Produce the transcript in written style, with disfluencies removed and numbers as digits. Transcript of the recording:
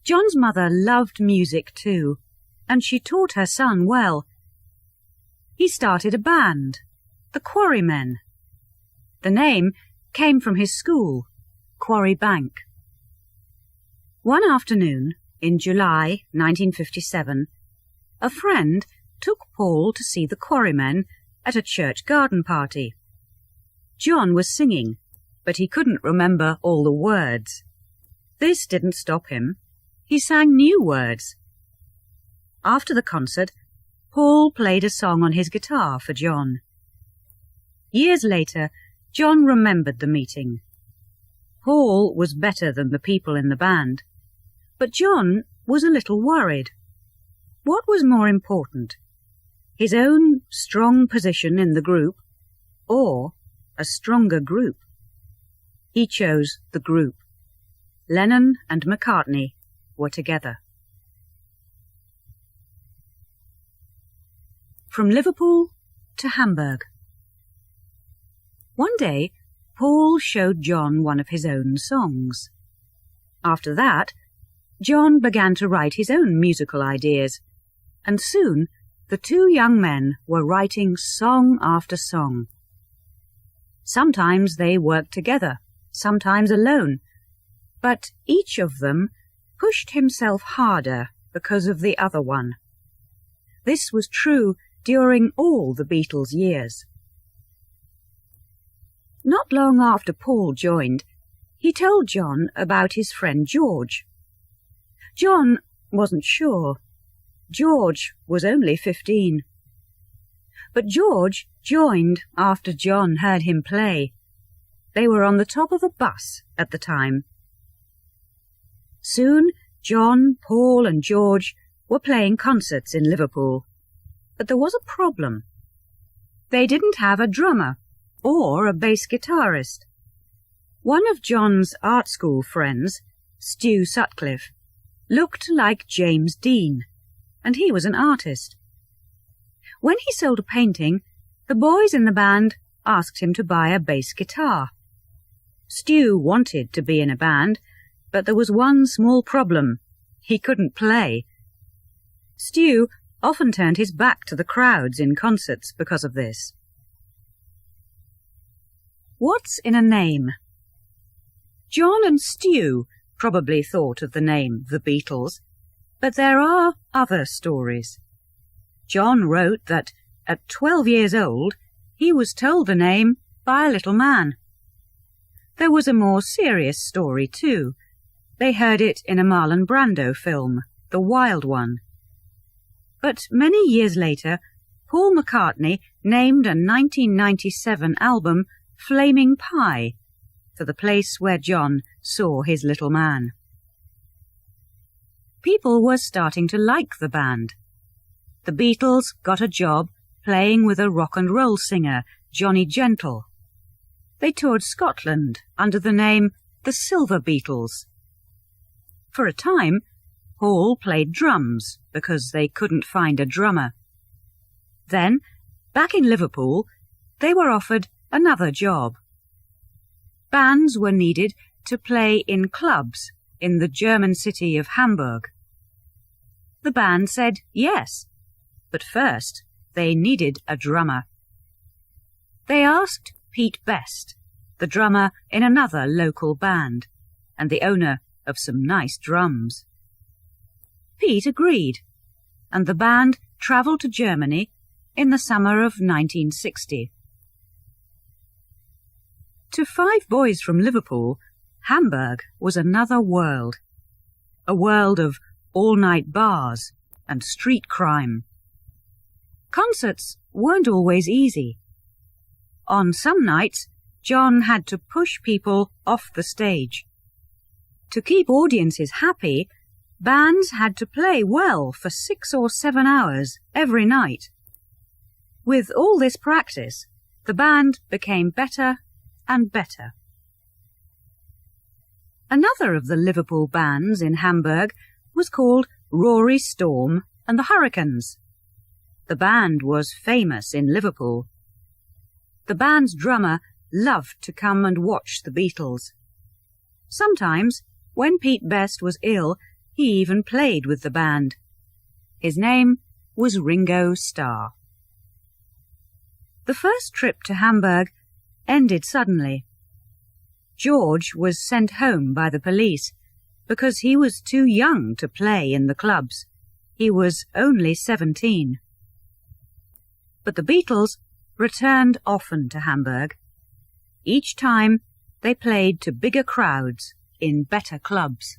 John's mother loved music too, and she taught her son well. He started a band, the Quarrymen. The name came from his school, Quarry Bank. One afternoon, in July 1957, a friend took Paul to see the Quarrymen at a church garden party. John was singing, but he couldn't remember all the words. This didn't stop him. He sang new words. After the concert, Paul played a song on his guitar for John. Years later, John remembered the meeting. Paul was better than the people in the band, but John was a little worried. What was more important, his own strong position in the group or a stronger group? He chose the group. Lennon and McCartney were together. From Liverpool to Hamburg. One day, Paul showed John one of his own songs. After that, John began to write his own musical ideas, and soon the two young men were writing song after song. Sometimes they worked together, sometimes alone, but each of them pushed himself harder because of the other one. This was true during all the Beatles' years. Not long after Paul joined, he told John about his friend George. John wasn't sure. George was only 15. But George joined after John heard him play. They were on the top of a bus at the time. Soon John, Paul and George were playing concerts in Liverpool. But there was a problem. They didn't have a drummer or a bass guitarist. One of John's art school friends, Stu Sutcliffe, looked like James Dean, and he was an artist. When he sold a painting, the boys in the band asked him to buy a bass guitar. Stu wanted to be in a band, but there was one small problem. He couldn't play. Stu often turned his back to the crowds in concerts because of this. What's in a name? John and Stu probably thought of the name The Beatles, but there are other stories. John wrote that at 12 years old he was told the name by a little man. There was a more serious story too. They heard it in a Marlon Brando film, The Wild One. But many years later, Paul McCartney named a 1997 album Flaming Pie for the place where John saw his little man. People were starting to like the band. The Beatles got a job playing with a rock and roll singer, Johnny Gentle. They toured Scotland under the name the Silver Beatles. For a time, Paul played drums because they couldn't find a drummer. Then, back in Liverpool, they were offered another job. Bands were needed to play in clubs in the German city of Hamburg. The band said yes, but first they needed a drummer. They asked Pete Best, the drummer in another local band, and the owner of some nice drums. Pete agreed, and the band travelled to Germany in the summer of 1960. To 5 boys from Liverpool, Hamburg was another world. A world of all-night bars and street crime. Concerts weren't always easy. On some nights, John had to push people off the stage. To keep audiences happy, bands had to play well for 6 or 7 hours every night. With all this practice, the band became better and better. Another of the Liverpool bands in Hamburg was called Rory Storm and the Hurricanes. The band was famous in Liverpool. The band's drummer loved to come and watch the Beatles. Sometimes, when Pete Best was ill, He even played with the band. His name was Ringo Starr. The first trip to Hamburg ended suddenly. George was sent home by the police because he was too young to play in the clubs. He was only 17. But the Beatles returned often to Hamburg. Each time they played to bigger crowds in better clubs.